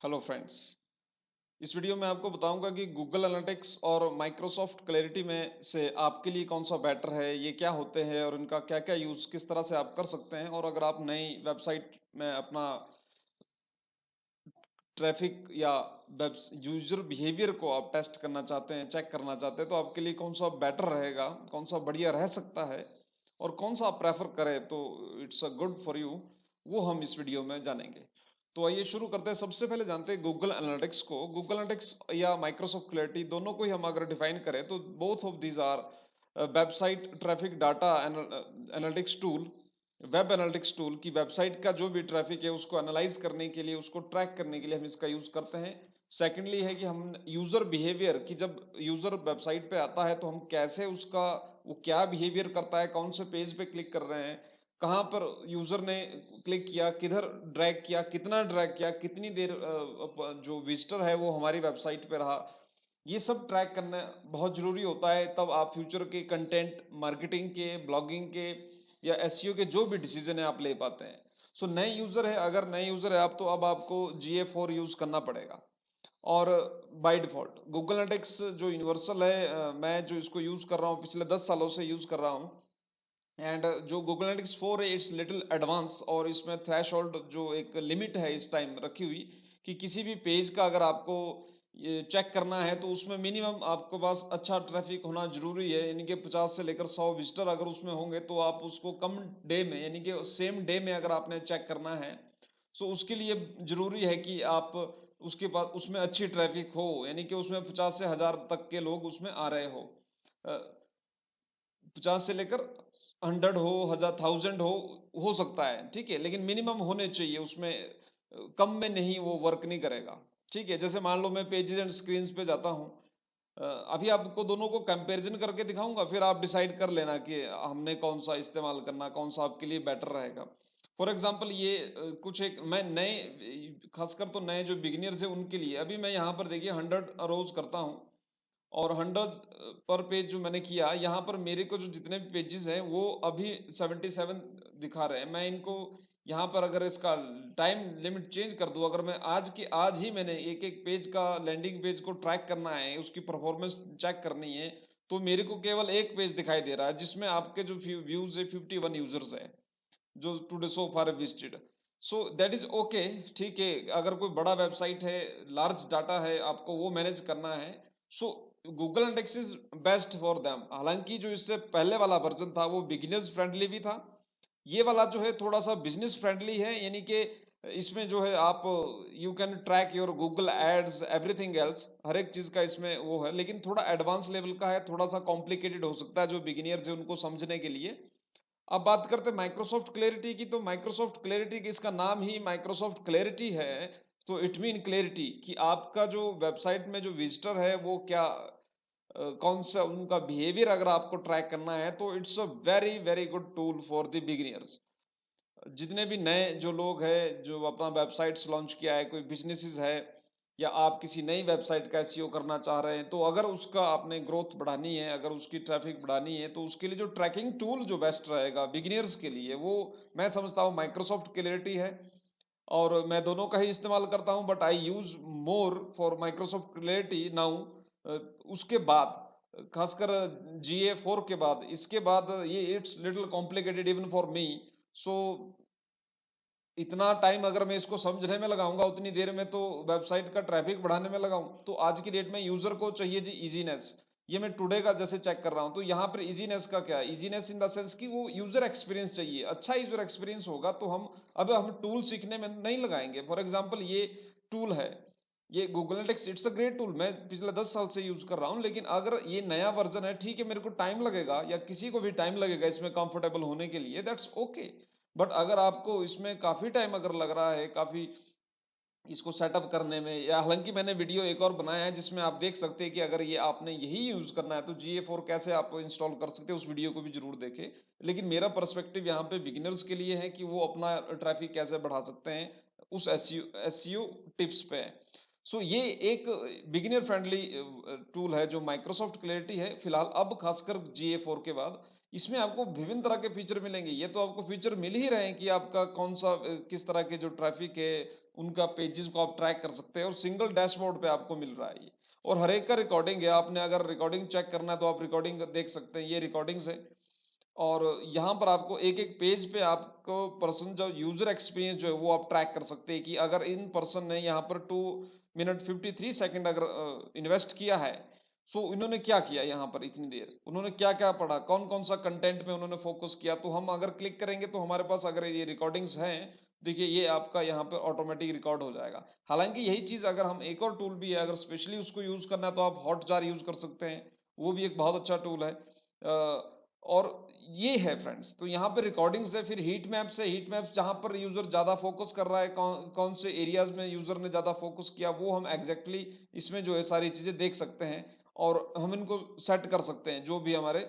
Hello friends. इस video में आपको बताऊंगा कि गूगल एनालिटिक्स और माइक्रोसॉफ्ट क्लैरिटी में से आपके लिए कौन सा बेटर है, ये क्या होते हैं और इनका क्या क्या यूज़ किस तरह से आप कर सकते हैं। और अगर आप नई वेबसाइट में अपना ट्रैफिक या वेब यूजर बिहेवियर को आप टेस्ट करना चाहते हैं, चेक करना चाहते हैं, तो आपके लिए कौन सा बेटर रहेगा, कौन सा बढ़िया रह सकता है और कौन सा आप प्रेफर करें तो it's a good for you, वो हम इस वीडियो में जानेंगे। तो आइए शुरू करते हैं। सबसे पहले जानते हैं गूगल एनालिटिक्स को। गूगल एनालिटिक्स या माइक्रोसॉफ्ट क्लैरिटी दोनों को ही हम अगर डिफाइन करें तो both of these our website traffic data analytics tool. Web analytics tool की वेबसाइट का जो भी ट्रैफिक है उसको एनालाइज करने के लिए, उसको ट्रैक करने के लिए हम इसका यूज करते हैं। सेकेंडली है कि हम यूजर बिहेवियर की, जब यूजर वेबसाइट पे आता है तो हम कैसे उसका, वो क्या बिहेवियर करता है, कौन से पेज पे क्लिक कर रहे हैं, कहाँ पर यूजर ने क्लिक किया, किधर ड्रैग किया, कितना ड्रैग किया, कितनी देर जो विजिटर है वो हमारी वेबसाइट पे रहा, ये सब ट्रैक करना बहुत जरूरी होता है। तब आप फ्यूचर के कंटेंट मार्केटिंग के, ब्लॉगिंग के या एसईओ के जो भी डिसीजन है आप ले पाते हैं। सो नए यूजर है, अगर नए यूजर है आप, तो अब आपको GA4 यूज करना पड़ेगा। और बाय डिफॉल्ट गूगल एनालिटिक्स जो यूनिवर्सल है, मैं जो इसको यूज कर रहा हूँ पिछले 10 सालों से यूज कर रहा हूँ। एंड जो गूगल एनालिटिक्स 4 है इट्स लिटिल एडवांस, और इसमें थ्रेशोल्ड जो एक लिमिट है इस टाइम रखी हुई कि किसी भी पेज का अगर आपको ये चेक करना है तो उसमें मिनिमम आपके पास अच्छा ट्रैफिक होना जरूरी है, यानी कि 50 से लेकर 100 विजिटर अगर उसमें होंगे तो आप उसको कम डे में, यानी कि सेम डे में अगर आपने चेक करना है, सो उसके लिए जरूरी है कि आप उसके बाद उसमें अच्छी ट्रैफिक हो, यानी कि उसमें 50 से 1000 तक के लोग उसमें आ रहे हो। 50 से लेकर 100 हो, 1000 हो सकता है, ठीक है, लेकिन मिनिमम होने चाहिए उसमें। कम में नहीं, वो वर्क नहीं करेगा। ठीक है, जैसे मान लो मैं पेजेस एंड स्क्रीन्स पे जाता हूँ। अभी आपको दोनों को कंपैरिजन करके दिखाऊंगा, फिर आप डिसाइड कर लेना कि हमने कौन सा इस्तेमाल करना, कौन सा आपके लिए बेटर रहेगा। फॉर एग्जाम्पल ये कुछ एक मैं नए, खासकर तो नए जो बिगिनियर्स है उनके लिए, अभी मैं यहाँ पर देखिए 100 रोज करता हूँ और 100 पर पेज जो मैंने किया, यहाँ पर मेरे को जो जितने भी पेजेस हैं वो अभी 77 दिखा रहे हैं। मैं इनको यहाँ पर अगर इसका टाइम लिमिट चेंज कर दूँ, अगर मैं आज की आज ही मैंने एक एक पेज का, लैंडिंग पेज को ट्रैक करना है, उसकी परफॉर्मेंस चेक करनी है, तो मेरे को केवल एक पेज दिखाई दे रहा है जिसमें आपके जो व्यूज है 51 यूजर्स है जो today so far visited. So that is okay, ठीक है। अगर कोई बड़ा वेबसाइट है, लार्ज डाटा है, आपको वो मैनेज करना है, सो Google analytics is best for them. हालांकि जो इससे पहले वाला वर्जन था वो बिगिनर्स फ्रेंडली भी था, ये वाला जो है थोड़ा सा बिजनेस फ्रेंडली है, यानी कि इसमें जो है आप you can track your Google ads everything else, हर एक चीज का इसमें वो है, लेकिन थोड़ा एडवांस लेवल का है, थोड़ा सा कॉम्प्लिकेटेड हो सकता है जो बिगिनियर्स है उनको समझने के लिए। अब बात करते हैं माइक्रोसॉफ्ट क्लैरिटी की, तो माइक्रोसॉफ्ट क्लैरिटी की, इसका नाम ही माइक्रोसॉफ्ट क्लैरिटी है, तो इट मीन क्लैरिटी कि आपका जो वेबसाइट में जो विजिटर है वो क्या, कौन सा उनका बिहेवियर अगर आपको ट्रैक करना है, तो it's a very very good tool for the beginners. जितने भी नए जो लोग हैं जो अपना वेबसाइट्स लॉन्च किया है, कोई बिजनेसेस है, या आप किसी नई वेबसाइट का एसईओ करना चाह रहे हैं, तो अगर उसका आपने ग्रोथ बढ़ानी है, अगर उसकी ट्रैफिक बढ़ानी है, तो उसके लिए जो ट्रैकिंग टूल जो बेस्ट रहेगा बिगिनियर्स के लिए, वो मैं समझता हूँ माइक्रोसॉफ्ट क्लैरिटी है। और मैं दोनों का ही इस्तेमाल करता हूँ, but I use more for Microsoft Clarity now. उसके बाद खासकर GA4 के बाद, इसके बाद ये it's little complicated even for me. So इतना टाइम अगर मैं इसको समझने में लगाऊंगा उतनी देर में तो वेबसाइट का ट्रैफिक बढ़ाने में लगाऊं, तो आज की डेट में यूजर को चाहिए जी इजीनेस। ये मैं टुडे का जैसे चेक कर रहा हूं, तो यहाँ पर इजीनेस का क्या है, इजीनेस इन द सेंस कि वो यूजर एक्सपीरियंस चाहिए, अच्छा यूजर एक्सपीरियंस होगा तो हम टूल सीखने में नहीं लगाएंगे। फॉर एग्जाम्पल ये टूल है, ये Google analytics, it's a great tool, मैं पिछले 10 साल से यूज कर रहा हूँ, लेकिन अगर ये नया वर्जन है, ठीक है, मेरे को टाइम लगेगा या किसी को भी टाइम लगेगा इसमें कंफर्टेबल होने के लिए, दैट्स ओके। बट अगर आपको इसमें काफी टाइम अगर लग रहा है, काफी इसको सेटअप करने में, या हालांकि मैंने वीडियो एक और बनाया है जिसमें आप देख सकते हैं कि अगर ये आपने यही यूज करना है तो GA4 कैसे आप इंस्टॉल कर सकते हैं, उस वीडियो को भी जरूर देखें। लेकिन मेरा पर्सपेक्टिव यहाँ पे बिगिनर्स के लिए है कि वो अपना ट्रैफिक कैसे बढ़ा सकते हैं उस एसईओ टिप्स पे। सो ये एक बिगिनर फ्रेंडली टूल है जो माइक्रोसॉफ्ट क्लैरिटी है फिलहाल, अब खासकर GA4 के बाद। इसमें आपको विभिन्न तरह के फीचर मिलेंगे, ये तो आपको फीचर मिल ही रहे हैं कि आपका कौन सा किस तरह के जो ट्रैफिक है, उनका पेजेस को आप ट्रैक कर सकते हैं और सिंगल डैशबोर्ड पे आपको मिल रहा है ये। और हर एक का रिकॉर्डिंग है, आपने अगर रिकॉर्डिंग चेक करना है तो आप रिकॉर्डिंग देख सकते हैं, ये रिकॉर्डिंग्स है। और यहाँ पर आपको एक एक पेज पे आपको पर्सन जो यूजर एक्सपीरियंस जो है वो आप ट्रैक कर सकते हैं कि अगर इन पर्सन ने यहाँ पर 2 मिनट 53 सेकेंड अगर इन्वेस्ट किया है, सो इन्होंने क्या किया यहाँ पर इतनी देर, उन्होंने क्या क्या पढ़ा, कौन कौन सा कंटेंट में उन्होंने फोकस किया। तो हम अगर क्लिक करेंगे तो हमारे पास अगर ये रिकॉर्डिंग्स हैं, देखिए ये आपका यहाँ पर ऑटोमेटिक रिकॉर्ड हो जाएगा। हालांकि यही चीज़ अगर हम एक और टूल भी है, अगर स्पेशली उसको यूज़ करना है तो आप हॉटजार यूज़ कर सकते हैं, वो भी एक बहुत अच्छा टूल है। और ये है फ्रेंड्स, तो यहाँ पे रिकॉर्डिंग्स है। फिर हीट मैप्स है, हीट मैप्स जहाँ पर यूजर ज़्यादा फोकस कर रहा है, कौन कौन से एरियाज में यूजर ने ज़्यादा फोकस किया, वो हम एग्जैक्टली इसमें जो है सारी चीज़ें देख सकते हैं और हम इनको सेट कर सकते हैं। जो भी हमारे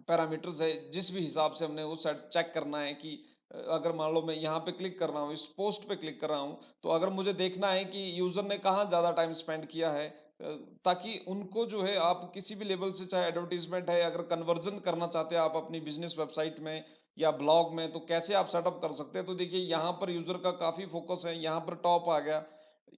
पैरामीटर्स है, जिस भी हिसाब से हमने वो सेट चेक करना है कि अगर मान लो मैं यहाँ पे क्लिक कर रहा हूँ, इस पोस्ट पे क्लिक कर रहा हूँ, तो अगर मुझे देखना है कि यूजर ने कहाँ ज़्यादा टाइम स्पेंड किया है, ताकि उनको जो है आप किसी भी लेवल से, चाहे एडवर्टीजमेंट है, अगर कन्वर्जन करना चाहते हैं आप अपनी बिजनेस वेबसाइट में या ब्लॉग में, तो कैसे आप सेटअप कर सकते हैं। तो देखिए यहाँ पर यूजर का काफ़ी फोकस है, यहाँ पर टॉप आ गया,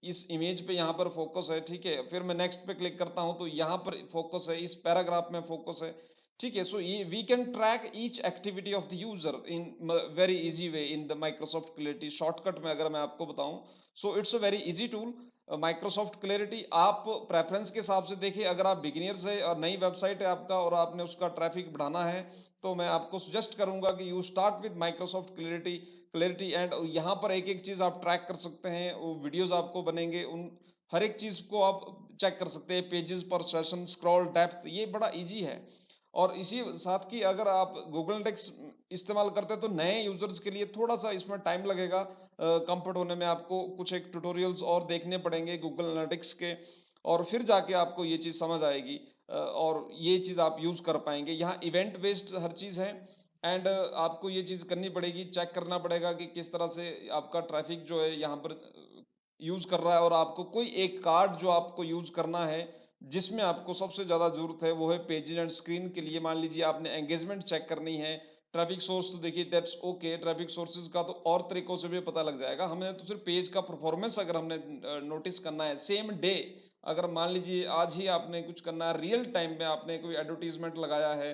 इस इमेज पे यहाँ पर फोकस है, ठीक है। फिर मैं नेक्स्ट पे क्लिक करता हूँ तो यहाँ पर फोकस है, इस पैराग्राफ में फोकस है, ठीक है। सो ये we can track each activity of the user in very easy way in the Microsoft Clarity. Shortcut में अगर मैं आपको बताऊं, so it's a very easy tool Microsoft Clarity. आप प्रेफरेंस के हिसाब से देखिए, अगर आप बिगिनर्स है और नई वेबसाइट है आपका और आपने उसका ट्रैफिक बढ़ाना है, तो मैं आपको सजेस्ट करूंगा कि you start with Microsoft clarity and यहाँ पर एक एक चीज़ आप ट्रैक कर सकते हैं, वो वीडियोज आपको बनेंगे, उन हर एक चीज़ को आप चेक कर सकते हैं, पेजेस पर सेशन, स्क्रॉल डेप्थ, ये बड़ा इजी है। और इसी साथ की अगर आप गूगल टेक्स इस्तेमाल करते हैं तो नए यूजर्स के लिए थोड़ा सा इसमें टाइम लगेगा कंफर्ट होने में, आपको कुछ एक ट्यूटोरियल्स और देखने पड़ेंगे गूगल एनालिटिक्स के, और फिर जाके आपको ये चीज़ समझ आएगी और ये चीज़ आप यूज़ कर पाएंगे। यहाँ इवेंट बेस्ड हर चीज़ है एंड आपको ये चीज़ करनी पड़ेगी, चेक करना पड़ेगा कि किस तरह से आपका ट्रैफिक जो है यहाँ पर यूज़ कर रहा है। और आपको कोई एक कार्ड जो आपको यूज़ करना है, जिसमें आपको सबसे ज़्यादा ज़रूरत है, वो है पेजेस एंड स्क्रीन के लिए। मान लीजिए आपने एंगेजमेंट चेक करनी है, ट्रैफिक सोर्स तो देखिए दैट्स ओके, ट्रैफिक सोर्सेज का तो और तरीकों से भी पता लग जाएगा। हमें तो सिर्फ पेज का परफॉर्मेंस अगर हमने नोटिस करना है सेम डे, अगर मान लीजिए आज ही आपने कुछ करना है, रियल टाइम में आपने कोई एडवर्टीजमेंट लगाया है,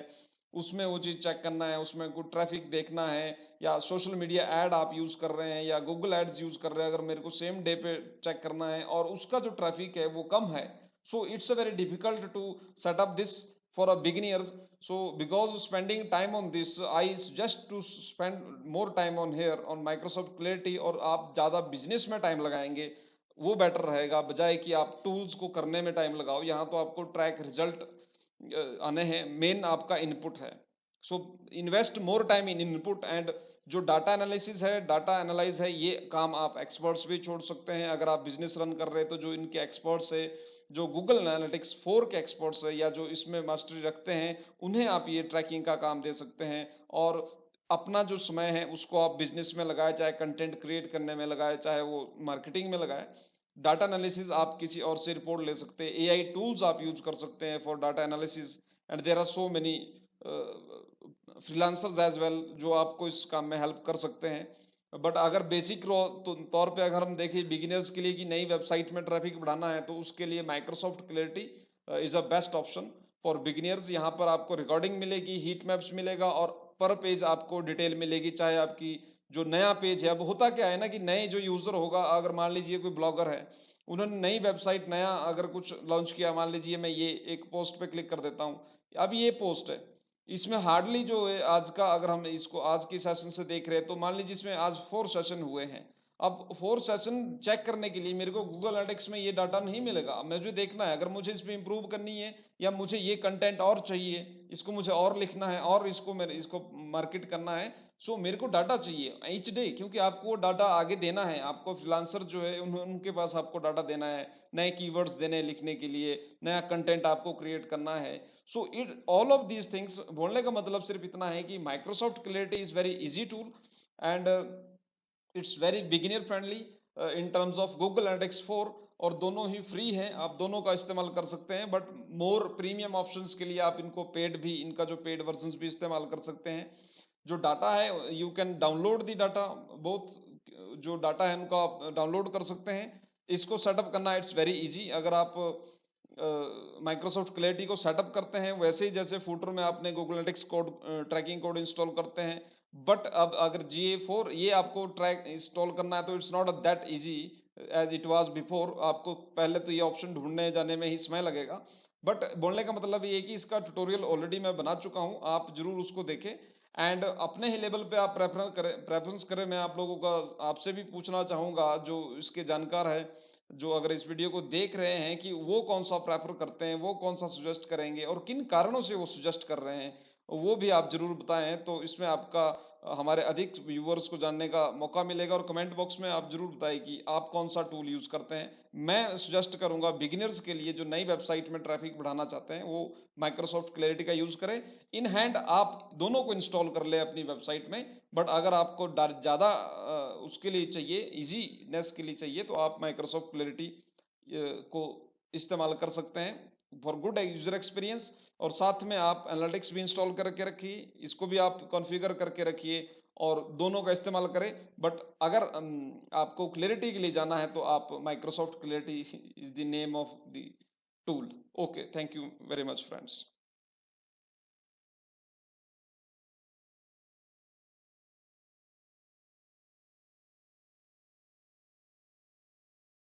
उसमें वो चीज़ चेक करना है, उसमें कोई ट्रैफिक देखना है, या सोशल मीडिया ऐड आप यूज़ कर रहे हैं या गूगल एड्स यूज़ कर रहे हैं, अगर मेरे को सेम डे पे चेक करना है और उसका जो ट्रैफिक है वो कम है, so it's a very difficult to set up this for a beginners. So because spending time on this, I suggest to spend more time on here on Microsoft Clarity। और आप ज़्यादा बिजनेस में time लगाएंगे वो better रहेगा, बजाय कि आप टूल्स को करने में टाइम लगाओ। यहाँ तो आपको ट्रैक रिजल्ट आने हैं, मेन आपका इनपुट है। So invest more time in input and जो डाटा एनालिसिस है, डाटा एनालाइज है, ये काम आप एक्सपर्ट्स भी छोड़ सकते हैं। अगर आप बिजनेस रन कर रहे हैं तो जो इनके एक्सपर्ट्स है, जो गूगल एनालिटिक्स 4 के एक्सपर्ट्स है या जो इसमें मास्टरी रखते हैं, उन्हें आप ये ट्रैकिंग का काम दे सकते हैं। और अपना जो समय है उसको आप बिजनेस में लगाए, चाहे कंटेंट क्रिएट करने में लगाए, चाहे वो मार्केटिंग में लगाए। डाटा एनालिसिस आप किसी और से रिपोर्ट ले सकते हैं, एआई टूल्स आप यूज कर सकते हैं for data analysis and there are so many freelancers as well जो आपको इस काम में हेल्प कर सकते हैं। बट अगर बेसिक तौर पे अगर हम देखें बिगिनर्स के लिए कि नई वेबसाइट में ट्रैफिक बढ़ाना है, तो उसके लिए Microsoft clarity is a best option for beginners. यहाँ पर आपको रिकॉर्डिंग मिलेगी, हीट मैप्स मिलेगा और पर पेज आपको डिटेल मिलेगी। चाहे आपकी जो नया पेज है, अब होता क्या है ना कि नए जो यूजर होगा, अगर मान लीजिए कोई ब्लॉगर है, उन्होंने नई वेबसाइट नया अगर कुछ लॉन्च किया, मान लीजिए मैं ये एक पोस्ट पे क्लिक कर देता हूँ, अब ये पोस्ट है, इसमें हार्डली जो है आज का, अगर हम इसको आज की सेशन से देख रहे हैं तो मान लीजिए इसमें आज 4 सेशन हुए हैं। अब 4 सेशन चेक करने के लिए मेरे को गूगल एनालिटिक्स में ये डाटा नहीं मिलेगा। मुझे देखना है अगर मुझे इसमें इंप्रूव करनी है या मुझे ये कंटेंट और चाहिए, इसको मुझे और लिखना है और इसको मार्केट करना है, सो मेरे को डाटा चाहिए ईच डे, क्योंकि आपको डाटा आगे देना है। आपको फ्रीलांसर जो है उनके पास आपको डाटा देना है, नए कीवर्ड्स देने हैं लिखने के लिए, नया कंटेंट आपको क्रिएट करना है। So it all of these things, बोलने का मतलब सिर्फ इतना है कि Microsoft clarity is very easy tool and it's very beginner friendly in terms of Google analytics 4, और दोनों ही फ्री हैं, आप दोनों का इस्तेमाल कर सकते हैं। बट मोर प्रीमियम ऑप्शंस के लिए आप इनको पेड भी, इनका जो पेड वर्जन भी इस्तेमाल कर सकते हैं। जो डाटा है you can download the data both जो डाटा है उनका आप डाउनलोड कर सकते हैं। इसको सेटअप करना इट्स वेरी इजी। अगर आप माइक्रोसॉफ्ट क्लैरिटी को सेटअप करते हैं वैसे ही जैसे फूटर में आपने Google analytics code tracking code install करते हैं, बट अब अगर GA4 ये आपको ट्रैक इंस्टॉल करना है तो it's not that easy as it was before. आपको पहले तो ये ऑप्शन ढूंढने जाने में ही समय लगेगा, बट बोलने का मतलब ये है कि इसका ट्यूटोरियल ऑलरेडी मैं बना चुका हूँ, आप जरूर उसको देखें एंड अपने ही लेवल पे आप प्रेफरेंस करें। मैं आप लोगों का आपसे भी पूछना चाहूँगा जो इसके जानकार है, जो अगर इस वीडियो को देख रहे हैं, कि वो कौन सा प्रेफर करते हैं, वो कौन सा सुजेस्ट करेंगे और किन कारणों से वो सुजेस्ट कर रहे हैं, वो भी आप जरूर बताएं। तो इसमें आपका हमारे अधिक व्यूवर्स को जानने का मौका मिलेगा। और कमेंट बॉक्स में आप जरूर बताएं कि आप कौन सा टूल यूज़ करते हैं। मैं सुजेस्ट करूंगा बिगिनर्स के लिए जो नई वेबसाइट में ट्रैफिक बढ़ाना चाहते हैं वो माइक्रोसॉफ्ट क्लैरिटी का यूज़ करें। इन हैंड आप दोनों को इंस्टॉल कर ले अपनी वेबसाइट में, बट अगर आपको ज़्यादा उसके लिए चाहिए, इजीनेस के लिए चाहिए, तो आप माइक्रोसॉफ्ट क्लैरिटी को इस्तेमाल कर सकते हैं फॉर गुड यूजर एक्सपीरियंस। और साथ में आप एनालिटिक्स भी इंस्टॉल करके रखिए, इसको भी आप कॉन्फ़िगर करके रखिए और दोनों का इस्तेमाल करें। बट अगर आपको क्लैरिटी के लिए जाना है तो आप Microsoft clarity is the name of the tool. Okay, thank you very much friends.